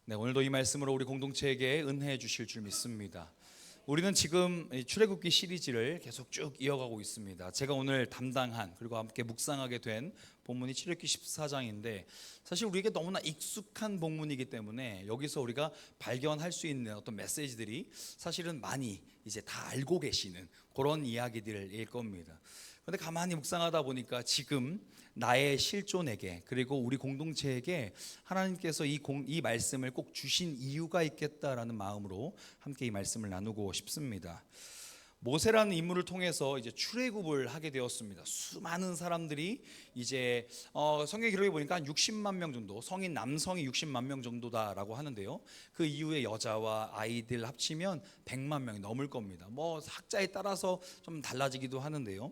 네, 오늘도 이 말씀으로 우리 공동체에게 은혜해 주실 줄 믿습니다. 우리는 지금 출애굽기 시리즈를 계속 쭉 이어가고 있습니다. 제가 오늘 담당한 그리고 함께 묵상하게 된 본문이 출애굽기 14장인데 사실 우리에게 너무나 익숙한 본문이기 때문에 여기서 우리가 발견할 수 있는 어떤 메시지들이 사실은 많이 이제 다 알고 계시는 그런 이야기들일 겁니다. 그런데 가만히 묵상하다 보니까 지금 나의 실존에게 그리고 우리 공동체에게 하나님께서 이 말씀을 꼭 주신 이유가 있겠다라는 마음으로 함께 이 말씀을 나누고 싶습니다. 모세라는 인물을 통해서 이제 출애굽을 하게 되었습니다. 수많은 사람들이 이제 성경 기록에 보니까 한 60만 명 정도, 성인 남성이 60만 명 정도다라고 하는데요. 그 이후에 여자와 아이들 합치면 100만 명이 넘을 겁니다. 뭐 학자에 따라서 좀 달라지기도 하는데요.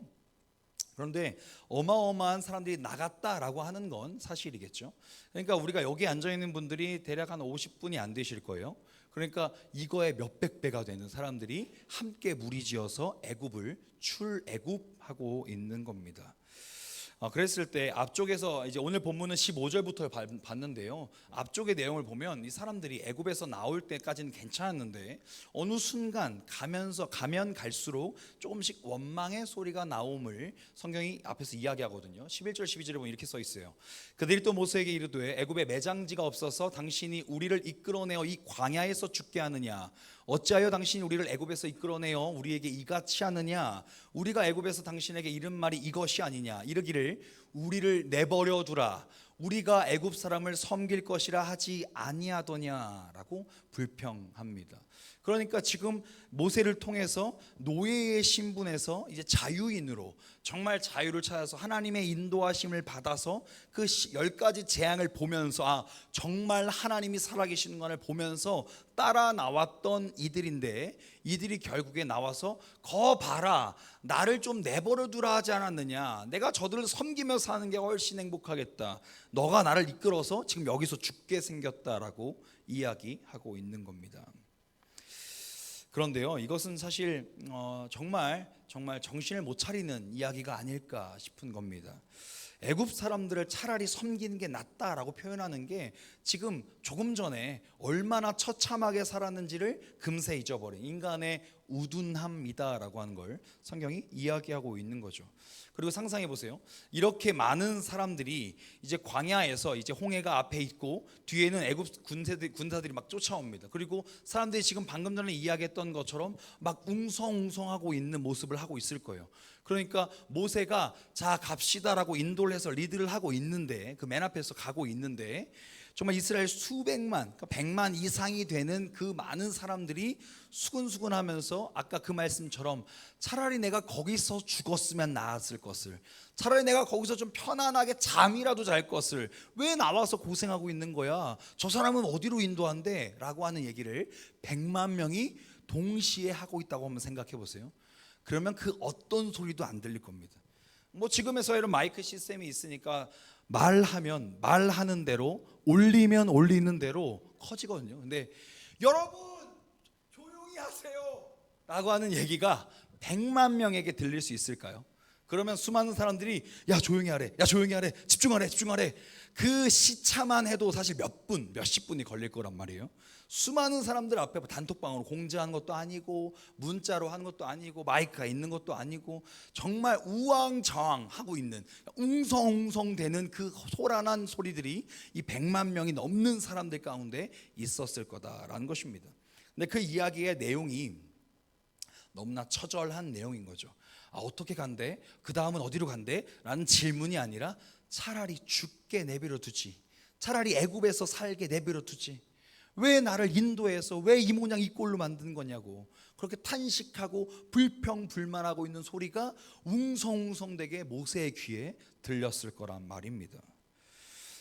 그런데 어마어마한 사람들이 나갔다라고 하는 건 사실이겠죠. 그러니까 우리가 여기 앉아있는 분들이 대략 한 50분이 안 되실 거예요. 그러니까 이거의 몇백 배가 되는 사람들이 함께 무리지어서 애굽을 출애굽하고 있는 겁니다. 그랬을 때 앞쪽에서 이제 오늘 본문은 15절부터 봤는데요. 앞쪽의 내용을 보면 이 사람들이 애굽에서 나올 때까지는 괜찮았는데 어느 순간 가면 갈수록 조금씩 원망의 소리가 나옴을 성경이 앞에서 이야기하거든요. 11절 12절에 보면 이렇게 써 있어요. 그들이 또 모세에게 이르되 애굽에 매장지가 없어서 당신이 우리를 이끌어내어 이 광야에서 죽게 하느냐? 어찌하여 당신이 우리를 애굽에서 이끌어내어 우리에게 이같이 하느냐? 우리가 애굽에서 당신에게 이른 말이 이것이 아니냐? 이르기를 우리를 내버려 두라. 우리가 애굽 사람을 섬길 것이라 하지 아니하더냐라고 불평합니다. 그러니까 지금 모세를 통해서 노예의 신분에서 이제 자유인으로 정말 자유를 찾아서 하나님의 인도하심을 받아서 그 10가지 재앙을 보면서 정말 하나님이 살아계시는 것을 보면서 따라 나왔던 이들인데 이들이 결국에 나와서 거 봐라, 나를 좀 내버려 두라 하지 않았느냐? 내가 저들을 섬기며 사는 게 훨씬 행복하겠다. 너가 나를 이끌어서 지금 여기서 죽게 생겼다라고 이야기하고 있는 겁니다. 그런데요, 이것은 사실 정말 정신을 못 차리는 이야기가 아닐까 싶은 겁니다. 애굽 사람들을 차라리 섬기는 게 낫다라고 표현하는 게 지금 조금 전에 얼마나 처참하게 살았는지를 금세 잊어버린 인간의 우둔함이다라고 하는 걸 성경이 이야기하고 있는 거죠. 그리고 상상해 보세요. 이렇게 많은 사람들이 이제 광야에서 이제 홍해가 앞에 있고 뒤에는 애굽 군사들이 막 쫓아옵니다. 그리고 사람들이 지금 방금 전에 이야기했던 것처럼 막 웅성웅성하고 있는 모습을 하고 있을 거예요. 그러니까 모세가 자 갑시다라고 인도를 해서 리드를 하고 있는데 그 맨 앞에서 가고 있는데 정말 이스라엘 수백만, 그러니까 100만 이상이 되는 그 많은 사람들이 수근수근하면서 아까 그 말씀처럼 차라리 내가 거기서 죽었으면 나았을 것을, 차라리 내가 거기서 좀 편안하게 잠이라도 잘 것을 왜 나와서 고생하고 있는 거야? 저 사람은 어디로 인도한대? 라고 하는 얘기를 100만 명이 동시에 하고 있다고 한번 생각해 보세요. 그러면 그 어떤 소리도 안 들릴 겁니다. 뭐 지금의 이런 마이크 시스템이 있으니까 말하는 대로 올리면 올리는 대로 커지거든요. 근데 여러분 조용히 하세요 라고 하는 얘기가 100만 명에게 들릴 수 있을까요? 그러면 수많은 사람들이 야 조용히 하래, 야 조용히 하래, 집중하래. 그 시차만 해도 사실 몇십 분이 걸릴 거란 말이에요. 수많은 사람들 앞에 단톡방으로 공지하는 것도 아니고 문자로 하는 것도 아니고 마이크가 있는 것도 아니고 정말 우왕좌왕하고 있는 웅성웅성 되는 그 소란한 소리들이 이 100만 명이 넘는 사람들 가운데 있었을 거다라는 것입니다. 근데 그 이야기의 내용이 너무나 처절한 내용인 거죠. 어떻게 간대? 그 다음은 어디로 간대? 라는 질문이 아니라 차라리 죽게 내버려 두지, 차라리 애굽에서 살게 내버려 두지, 왜 나를 인도해서 왜 이 모양 이 꼴로 만든 거냐고 그렇게 탄식하고 불평불만하고 있는 소리가 웅성웅성되게 모세의 귀에 들렸을 거란 말입니다.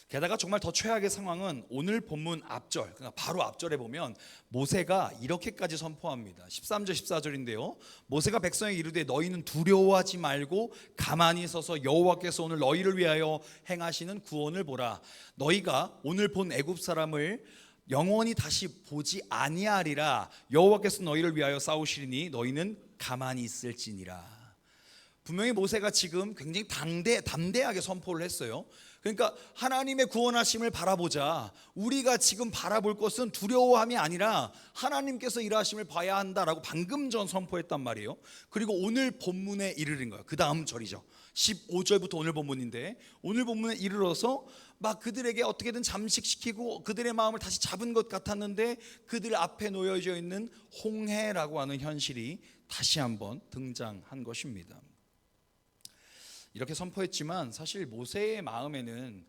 게다가 정말 더 최악의 상황은 오늘 본문 앞절, 그러니까 바로 앞절에 보면 모세가 이렇게까지 선포합니다. 13절 14절인데요. 모세가 백성에게 이르되 너희는 두려워하지 말고 가만히 서서 여호와께서 오늘 너희를 위하여 행하시는 구원을 보라. 너희가 오늘 본 애굽 사람을 영원히 다시 보지 아니하리라. 여호와께서 너희를 위하여 싸우시리니 너희는 가만히 있을지니라. 분명히 모세가 지금 굉장히 담대하게 선포를 했어요. 그러니까 하나님의 구원하심을 바라보자. 우리가 지금 바라볼 것은 두려워함이 아니라 하나님께서 일하심을 봐야 한다라고 방금 전 선포했단 말이에요. 그리고 오늘 본문에 이르는 거예요. 그 다음 절이죠. 15절부터 오늘 본문인데, 오늘 본문에 이르러서 막 그들에게 어떻게든 잠식시키고 그들의 마음을 다시 잡은 것 같았는데, 그들 앞에 놓여져 있는 홍해라고 하는 현실이 다시 한번 등장한 것입니다. 이렇게 선포했지만 사실 모세의 마음에는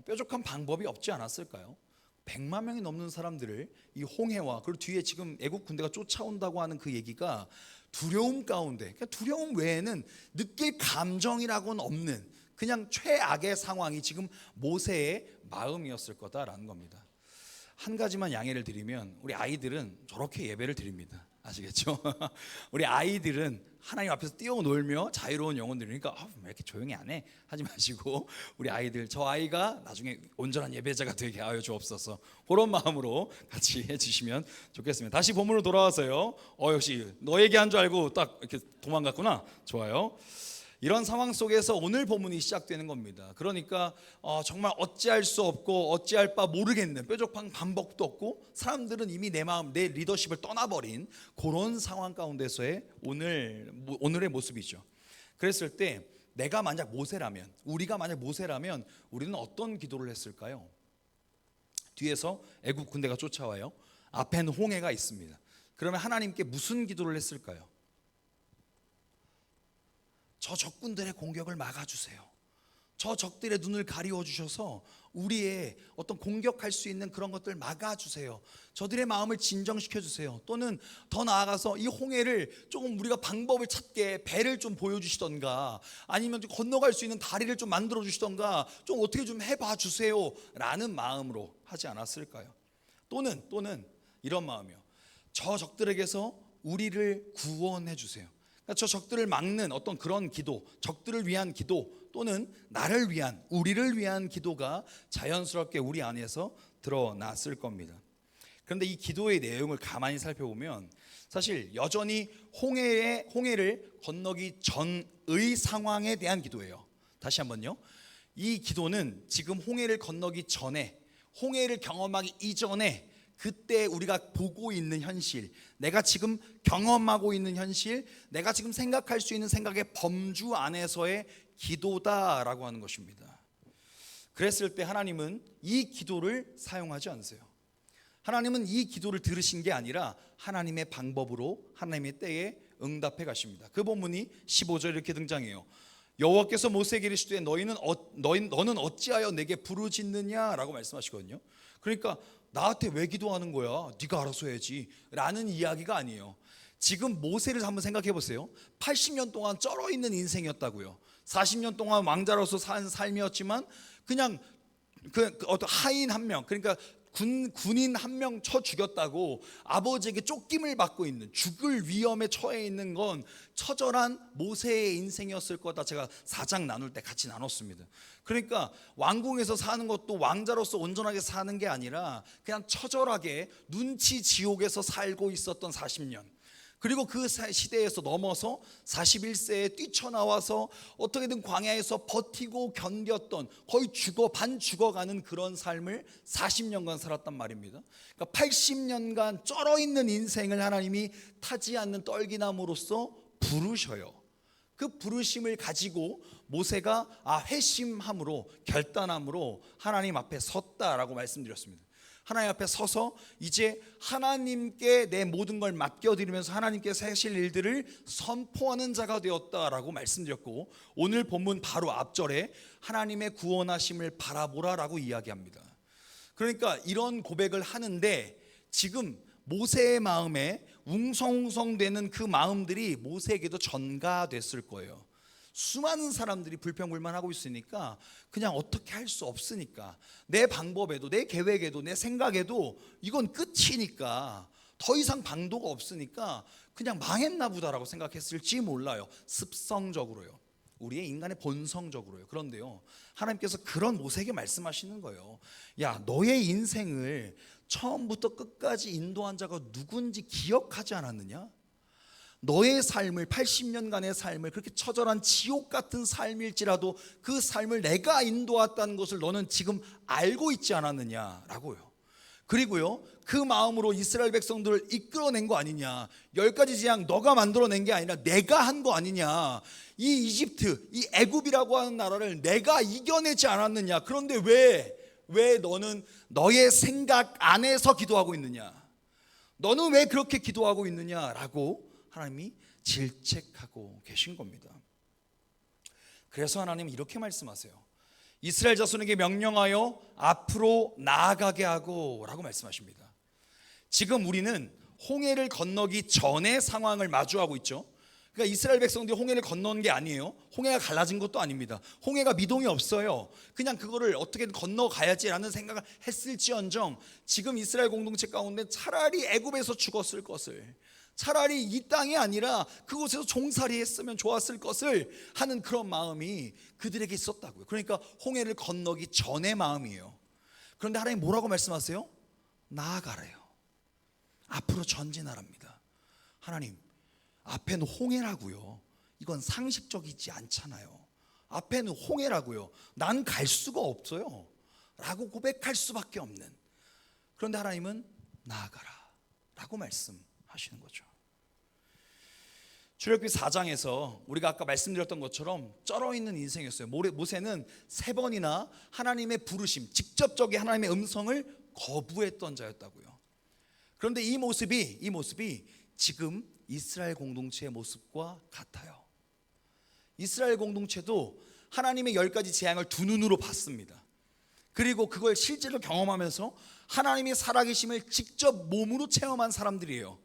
뾰족한 방법이 없지 않았을까요? 100만 명이 넘는 사람들을 이 홍해와, 그리고 뒤에 지금 애국 군대가 쫓아온다고 하는 그 얘기가 두려움 가운데, 그러니까 두려움 외에는 느낄 감정이라고는 없는 그냥 최악의 상황이 지금 모세의 마음이었을 거다라는 겁니다. 한 가지만 양해를 드리면, 우리 아이들은 저렇게 예배를 드립니다. 아시겠죠? 우리 아이들은 하나님 앞에서 뛰어놀며 자유로운 영혼들이니까 왜 이렇게 조용히 안 해? 하지 마시고, 우리 아이들, 저 아이가 나중에 온전한 예배자가 되게 하여 주옵소서, 그런 마음으로 같이 해주시면 좋겠습니다. 다시 본문으로 돌아와서요. 역시 너 얘기한 줄 알고 딱 이렇게 도망갔구나. 좋아요. 이런 상황 속에서 오늘 본문이 시작되는 겁니다. 그러니까 정말 어찌할 수 없고 어찌할 바 모르겠는, 뾰족한 방법도 없고 사람들은 이미 내 마음, 내 리더십을 떠나버린 그런 상황 가운데서의 오늘의 모습이죠. 그랬을 때 내가 만약 모세라면, 우리가 만약 모세라면 우리는 어떤 기도를 했을까요? 뒤에서 애국 군대가 쫓아와요. 앞에는 홍해가 있습니다. 그러면 하나님께 무슨 기도를 했을까요? 저 적군들의 공격을 막아주세요. 저 적들의 눈을 가리워 주셔서 우리의 어떤 공격할 수 있는 그런 것들 막아주세요. 저들의 마음을 진정시켜 주세요. 또는 더 나아가서 이 홍해를 조금 우리가 방법을 찾게 배를 좀 보여주시던가, 아니면 좀 건너갈 수 있는 다리를 좀 만들어 주시던가, 좀 어떻게 좀 해봐 주세요 라는 마음으로 하지 않았을까요? 또는 이런 마음이요. 저 적들에게서 우리를 구원해 주세요. 저 적들을 막는 어떤 그런 기도, 적들을 위한 기도, 또는 나를 위한, 우리를 위한 기도가 자연스럽게 우리 안에서 드러났을 겁니다. 그런데 이 기도의 내용을 가만히 살펴보면 사실 여전히 홍해를 건너기 전의 상황에 대한 기도예요. 다시 한번요. 이 기도는 지금 홍해를 건너기 전에, 홍해를 경험하기 이전에, 그때 우리가 보고 있는 현실, 내가 지금 경험하고 있는 현실, 내가 지금 생각할 수 있는 생각의 범주 안에서의 기도다라고 하는 것입니다. 그랬을 때 하나님은 이 기도를 사용하지 않으세요. 하나님은 이 기도를 들으신 게 아니라 하나님의 방법으로 하나님의 때에 응답해 가십니다. 그 본문이 15절 이렇게 등장해요. 여호와께서 모세에게 이르시되 너는 어찌하여 내게 부르짖느냐라고 말씀하시거든요. 그러니까 나한테 왜 기도하는 거야? 네가 알아서 해야지 라는 이야기가 아니에요. 지금 모세를 한번 생각해 보세요. 80년 동안 쩔어 있는 인생이었다고요. 40년 동안 왕자로서 산 삶이었지만 그냥 어떤 하인 한 명, 그러니까 군인 한 명 쳐 죽였다고 아버지에게 쫓김을 받고 있는, 죽을 위험에 처해 있는 건 처절한 모세의 인생이었을 거다. 제가 4장 나눌 때 같이 나눴습니다. 그러니까 왕궁에서 사는 것도 왕자로서 온전하게 사는 게 아니라 그냥 처절하게 눈치 지옥에서 살고 있었던 40년, 그리고 그 시대에서 넘어서 41세에 뛰쳐나와서 어떻게든 광야에서 버티고 견뎠던, 거의 반 죽어가는 그런 삶을 40년간 살았단 말입니다. 그러니까 80년간 쩔어있는 인생을 하나님이 타지 않는 떨기나무로서 부르셔요. 그 부르심을 가지고 모세가 회심함으로, 결단함으로 하나님 앞에 섰다라고 말씀드렸습니다. 하나님 앞에 서서 이제 하나님께 내 모든 걸 맡겨드리면서 하나님께서 하실 일들을 선포하는 자가 되었다라고 말씀드렸고, 오늘 본문 바로 앞절에 하나님의 구원하심을 바라보라라고 이야기합니다. 그러니까 이런 고백을 하는데 지금 모세의 마음에 웅성웅성되는 그 마음들이 모세에게도 전가됐을 거예요. 수많은 사람들이 불평불만하고 있으니까, 그냥 어떻게 할 수 없으니까, 내 방법에도 내 계획에도 내 생각에도 이건 끝이니까, 더 이상 방도가 없으니까 그냥 망했나 보다라고 생각했을지 몰라요. 습성적으로요. 우리의 인간의 본성적으로요. 그런데요, 하나님께서 그런 모세에게 말씀하시는 거예요. 야, 너의 인생을 처음부터 끝까지 인도한 자가 누군지 기억하지 않았느냐? 너의 삶을 80년간의 삶을 그렇게 처절한 지옥 같은 삶일지라도 그 삶을 내가 인도했다는 것을 너는 지금 알고 있지 않았느냐라고요. 그리고요, 그 마음으로 이스라엘 백성들을 이끌어낸 거 아니냐. 10가지 재앙 너가 만들어낸 게 아니라 내가 한 거 아니냐. 이 이집트, 이 애굽이라고 하는 나라를 내가 이겨내지 않았느냐. 그런데 왜 너는 너의 생각 안에서 기도하고 있느냐. 너는 왜 그렇게 기도하고 있느냐라고 하나님이 질책하고 계신 겁니다. 그래서 하나님은 이렇게 말씀하세요. 이스라엘 자손에게 명령하여 앞으로 나아가게 하고 라고 말씀하십니다. 지금 우리는 홍해를 건너기 전의 상황을 마주하고 있죠. 그러니까 이스라엘 백성들이 홍해를 건너는 게 아니에요. 홍해가 갈라진 것도 아닙니다. 홍해가 미동이 없어요. 그냥 그거를 어떻게든 건너가야지라는 생각을 했을지언정 지금 이스라엘 공동체 가운데 차라리 애굽에서 죽었을 것을, 차라리 이 땅이 아니라 그곳에서 종살이 했으면 좋았을 것을 하는 그런 마음이 그들에게 있었다고요. 그러니까 홍해를 건너기 전의 마음이에요. 그런데 하나님 뭐라고 말씀하세요? 나아가래요. 앞으로 전진하랍니다. 하나님, 앞에는 홍해라고요. 이건 상식적이지 않잖아요. 앞에는 홍해라고요. 난 갈 수가 없어요 라고 고백할 수밖에 없는. 그런데 하나님은 나아가라 라고 말씀하시는 거죠. 출애굽기 4장에서 우리가 아까 말씀드렸던 것처럼 쩔어있는 인생이었어요. 모세는 3번이나 하나님의 부르심, 직접적인 하나님의 음성을 거부했던 자였다고요. 그런데 이 모습이 지금 이스라엘 공동체의 모습과 같아요. 이스라엘 공동체도 하나님의 10가지 재앙을 두 눈으로 봤습니다. 그리고 그걸 실제로 경험하면서 하나님의 살아계심을 직접 몸으로 체험한 사람들이에요.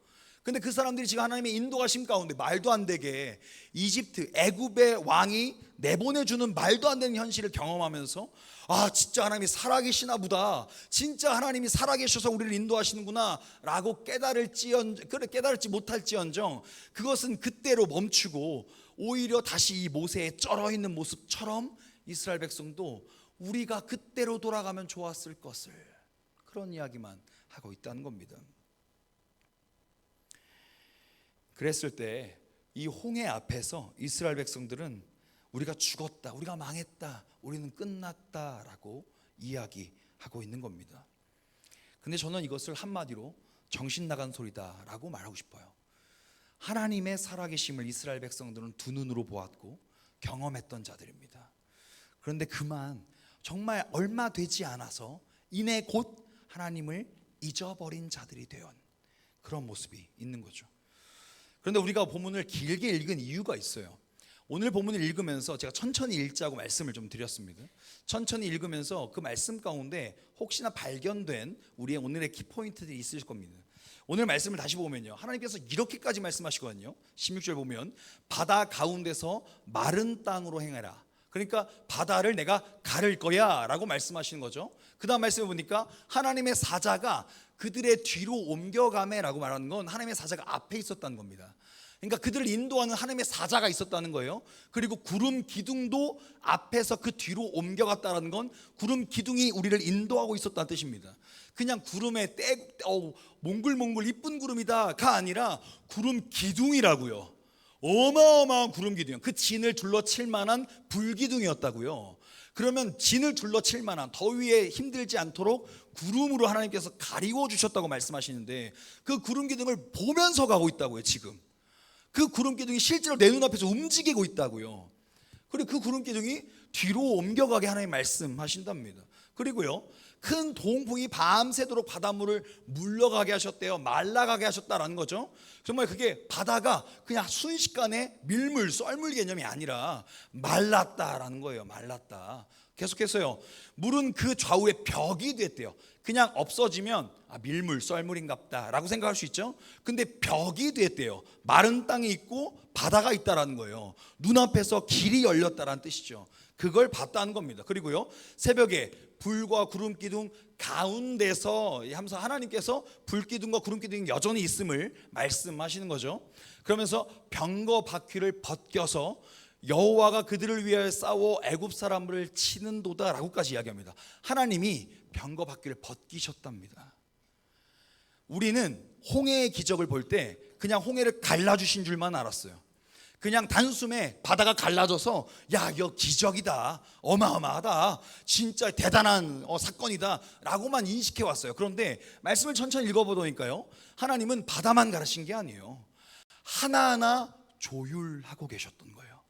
근데 그 사람들이 지금 하나님의 인도하심 가운데 말도 안 되게 이집트, 애굽의 왕이 내보내주는 말도 안 되는 현실을 경험하면서 아, 진짜 하나님이 살아계시나 보다, 진짜 하나님이 살아계셔서 우리를 인도하시는구나 라고 깨달을지 못할지언정 그것은 그때로 멈추고 오히려 다시 이 모세의 쩔어있는 모습처럼 이스라엘 백성도 우리가 그때로 돌아가면 좋았을 것을, 그런 이야기만 하고 있다는 겁니다. 그랬을 때 이 홍해 앞에서 이스라엘 백성들은 우리가 죽었다, 우리가 망했다, 우리는 끝났다라고 이야기하고 있는 겁니다. 근데 저는 이것을 한마디로 정신 나간 소리다라고 말하고 싶어요. 하나님의 살아계심을 이스라엘 백성들은 두 눈으로 보았고 경험했던 자들입니다. 그런데 그만 정말 얼마 되지 않아서 이내 곧 하나님을 잊어버린 자들이 되어 그런 모습이 있는 거죠. 그런데 우리가 본문을 길게 읽은 이유가 있어요. 오늘 본문을 읽으면서 제가 천천히 읽자고 말씀을 좀 드렸습니다. 천천히 읽으면서 그 말씀 가운데 혹시나 발견된 우리의 오늘의 키포인트들이 있을 겁니다. 오늘 말씀을 다시 보면요, 하나님께서 이렇게까지 말씀하시거든요. 16절 보면 바다 가운데서 마른 땅으로 행하라. 그러니까 바다를 내가 가를 거야 라고 말씀하시는 거죠. 그 다음 말씀을 보니까 하나님의 사자가 그들의 뒤로 옮겨가매 라고 말하는 건 하나님의 사자가 앞에 있었다는 겁니다. 그러니까 그들을 인도하는 하나님의 사자가 있었다는 거예요. 그리고 구름 기둥도 앞에서 그 뒤로 옮겨갔다는 건 구름 기둥이 우리를 인도하고 있었다는 뜻입니다. 그냥 구름에 몽글몽글 이쁜 구름이다가 아니라 구름 기둥이라고요. 어마어마한 구름 기둥, 그 진을 둘러칠 만한 불기둥이었다고요. 그러면 진을 둘러칠 만한, 더위에 힘들지 않도록 구름으로 하나님께서 가리워 주셨다고 말씀하시는데 그 구름 기둥을 보면서 가고 있다고요. 지금 그 구름 기둥이 실제로 내 눈앞에서 움직이고 있다고요. 그리고 그 구름 기둥이 뒤로 옮겨가게 하나님 말씀하신답니다. 그리고요, 큰 동풍이 밤새도록 바닷물을 물러가게 하셨대요. 말라가게 하셨다라는 거죠. 정말 그게 바다가 그냥 순식간에 밀물, 썰물 개념이 아니라 말랐다라는 거예요. 말랐다. 계속해서요, 물은 그 좌우에 벽이 됐대요. 그냥 없어지면 밀물, 썰물인갑다 라고 생각할 수 있죠. 근데 벽이 됐대요. 마른 땅이 있고 바다가 있다라는 거예요. 눈앞에서 길이 열렸다라는 뜻이죠. 그걸 봤다는 겁니다. 그리고요, 새벽에 불과 구름 기둥 가운데서 하나님께서 불기둥과 구름 기둥이 여전히 있음을 말씀하시는 거죠. 그러면서 병거 바퀴를 벗겨서 여호와가 그들을 위하여 싸워 애굽 사람을 치는도다라고까지 이야기합니다. 하나님이 병거 바퀴를 벗기셨답니다. 우리는 홍해의 기적을 볼 때 그냥 홍해를 갈라주신 줄만 알았어요. 그냥 단숨에 바다가 갈라져서 야, 이거 기적이다, 어마어마하다, 진짜 대단한 사건이다 라고만 인식해 왔어요. 그런데 말씀을 천천히 읽어보니까요, 하나님은 바다만 가르신 게 아니에요. 하나하나 조율하고 계셨던 거예요.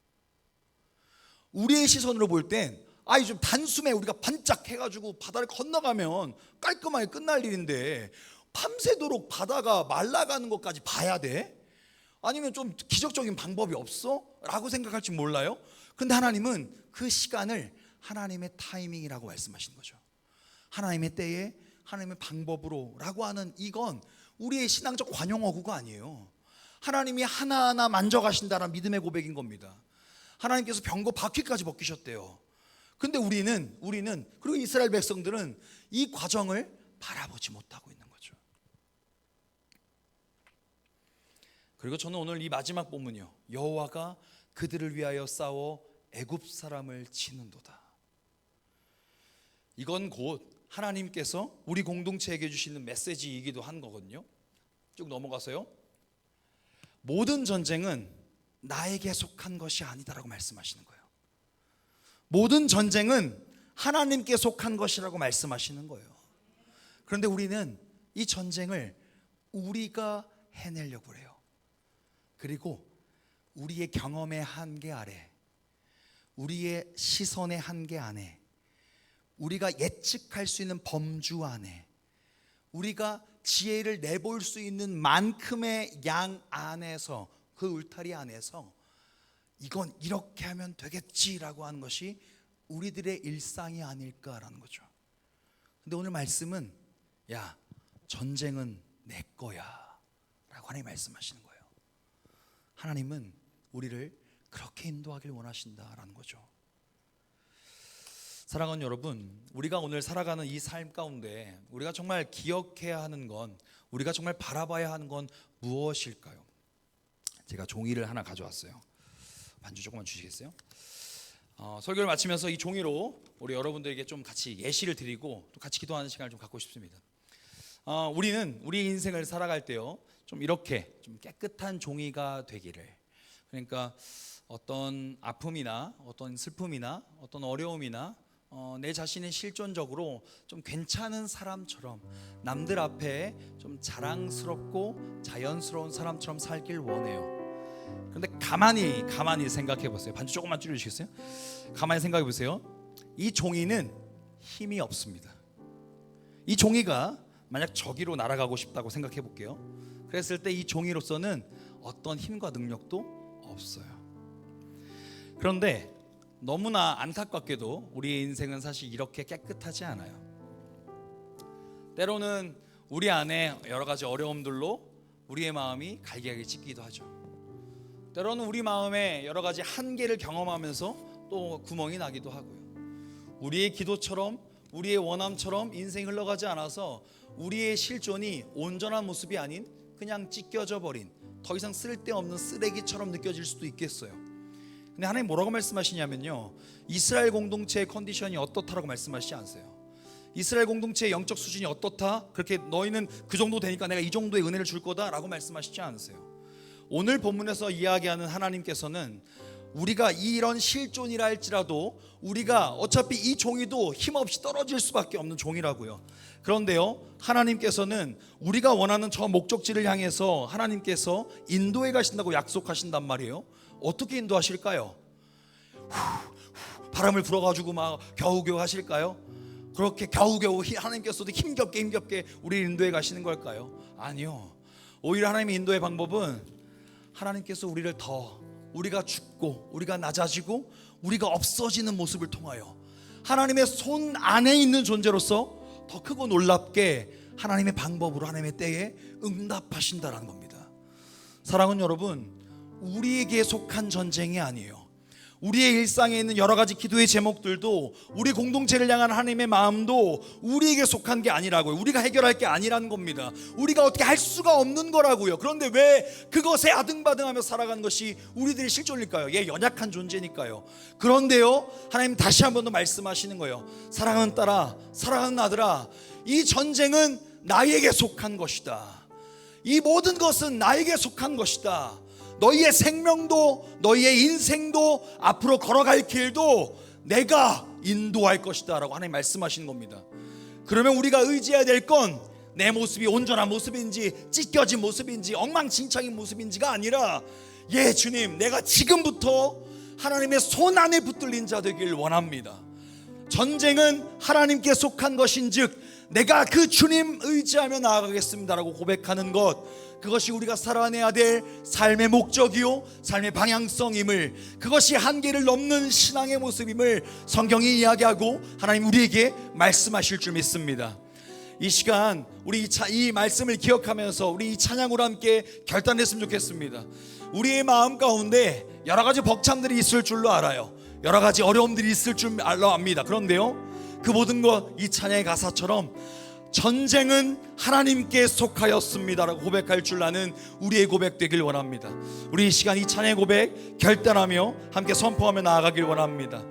우리의 시선으로 볼 땐 좀 단숨에 우리가 반짝 해가지고 바다를 건너가면 깔끔하게 끝날 일인데 밤새도록 바다가 말라가는 것까지 봐야 돼? 아니면 좀 기적적인 방법이 없어? 라고 생각할지 몰라요. 근데 하나님은 그 시간을 하나님의 타이밍이라고 말씀하시는 거죠. 하나님의 때에 하나님의 방법으로 라고 하는, 이건 우리의 신앙적 관용어구가 아니에요. 하나님이 하나하나 만져가신다는 믿음의 고백인 겁니다. 하나님께서 병거 바퀴까지 벗기셨대요. 근데 우리는 그리고 이스라엘 백성들은 이 과정을 바라보지 못하고 있는 거죠. 그리고 저는 오늘 이 마지막 본문이요, 여호와가 그들을 위하여 싸워 애굽 사람을 치는도다. 이건 곧 하나님께서 우리 공동체에게 주시는 메시지이기도 한 거거든요. 쭉 넘어가서요, 모든 전쟁은 나에게 속한 것이 아니다라고 말씀하시는 거예요. 모든 전쟁은 하나님께 속한 것이라고 말씀하시는 거예요. 그런데 우리는 이 전쟁을 우리가 해내려고 해요. 그리고 우리의 경험의 한계 아래, 우리의 시선의 한계 안에, 우리가 예측할 수 있는 범주 안에, 우리가 지혜를 내볼 수 있는 만큼의 양 안에서, 그 울타리 안에서 이건 이렇게 하면 되겠지라고 하는 것이 우리들의 일상이 아닐까라는 거죠. 근데 오늘 말씀은 야, 전쟁은 내 거야 라고 하나님 말씀하시는 거예요. 하나님은 우리를 그렇게 인도하길 원하신다라는 거죠. 사랑하는 여러분, 우리가 오늘 살아가는 이 삶 가운데 우리가 정말 기억해야 하는 건, 우리가 정말 바라봐야 하는 건 무엇일까요? 제가 종이를 하나 가져왔어요. 반주 조금만 주시겠어요? 설교를 마치면서 이 종이로 우리 여러분들에게 좀 같이 예시를 드리고 또 같이 기도하는 시간을 좀 갖고 싶습니다. 우리는 우리 인생을 살아갈 때요, 좀 이렇게 좀 깨끗한 종이가 되기를, 그러니까 어떤 아픔이나 어떤 슬픔이나 어떤 어려움이나 내 자신의 실존적으로 좀 괜찮은 사람처럼, 남들 앞에 좀 자랑스럽고 자연스러운 사람처럼 살길 원해요. 그런데 가만히 생각해 보세요. 반주 조금만 줄여주시겠어요? 가만히 생각해 보세요. 이 종이는 힘이 없습니다. 이 종이가 만약 저기로 날아가고 싶다고 생각해 볼게요. 그랬을 때 이 종이로서는 어떤 힘과 능력도 없어요. 그런데 너무나 안타깝게도 우리의 인생은 사실 이렇게 깨끗하지 않아요. 때로는 우리 안에 여러 가지 어려움들로 우리의 마음이 갈기갈기 찢기도 하죠. 때로는 우리 마음에 여러 가지 한계를 경험하면서 또 구멍이 나기도 하고요. 우리의 기도처럼, 우리의 원함처럼 인생이 흘러가지 않아서 우리의 실존이 온전한 모습이 아닌 그냥 찢겨져 버린, 더 이상 쓸데없는 쓰레기처럼 느껴질 수도 있겠어요. 근데 하나님 뭐라고 말씀하시냐면요, 이스라엘 공동체의 컨디션이 어떻다라고 말씀하시지 않으세요. 이스라엘 공동체의 영적 수준이 어떻다, 그렇게 너희는 그 정도 되니까 내가 이 정도의 은혜를 줄 거다 라고 말씀하시지 않으세요. 오늘 본문에서 이야기하는 하나님께서는 우리가 이런 실존이라 할지라도 우리가 어차피 이 종이도 힘없이 떨어질 수밖에 없는 종이라고요. 그런데요, 하나님께서는 우리가 원하는 저 목적지를 향해서 하나님께서 인도해 가신다고 약속하신단 말이에요. 어떻게 인도하실까요? 바람을 불어가지고 막 겨우겨우 하실까요? 그렇게 겨우겨우 하나님께서도 힘겹게 우리를 인도해 가시는 걸까요? 아니요. 오히려 하나님의 인도의 방법은 하나님께서 우리를 더, 우리가 죽고 우리가 낮아지고 우리가 없어지는 모습을 통하여 하나님의 손 안에 있는 존재로서 더 크고 놀랍게 하나님의 방법으로 하나님의 때에 응답하신다라는 겁니다. 사랑하는 여러분, 우리에게 속한 전쟁이 아니에요. 우리의 일상에 있는 여러 가지 기도의 제목들도, 우리 공동체를 향한 하나님의 마음도 우리에게 속한 게 아니라고요. 우리가 해결할 게 아니라는 겁니다. 우리가 어떻게 할 수가 없는 거라고요. 그런데 왜 그것에 아등바등하며 살아가는 것이 우리들의 실존일까요? 연약한 존재니까요. 그런데요, 하나님 다시 한 번 더 말씀하시는 거예요. 사랑하는 딸아, 사랑하는 아들아, 이 전쟁은 나에게 속한 것이다. 이 모든 것은 나에게 속한 것이다. 너희의 생명도 너희의 인생도 앞으로 걸어갈 길도 내가 인도할 것이다 라고 하나님 말씀하시는 겁니다. 그러면 우리가 의지해야 될 건 내 모습이 온전한 모습인지 찢겨진 모습인지 엉망진창인 모습인지가 아니라, 예 주님, 내가 지금부터 하나님의 손 안에 붙들린 자 되길 원합니다. 전쟁은 하나님께 속한 것인즉 내가 그 주님 의지하며 나아가겠습니다 라고 고백하는 것, 그것이 우리가 살아내야 될 삶의 목적이요 삶의 방향성임을, 그것이 한계를 넘는 신앙의 모습임을 성경이 이야기하고 하나님 우리에게 말씀하실 줄 믿습니다. 이 시간 우리 이 말씀을 기억하면서 우리 이 찬양으로 함께 결단했으면 좋겠습니다. 우리의 마음 가운데 여러 가지 벅참들이 있을 줄로 알아요. 여러 가지 어려움들이 있을 줄 압니다. 그런데요, 그 모든 것 이 찬양의 가사처럼 전쟁은 하나님께 속하였습니다라고 고백할 줄 아는 우리의 고백 되길 원합니다. 우리 이 시간 이 찬양의 고백 결단하며 함께 선포하며 나아가길 원합니다.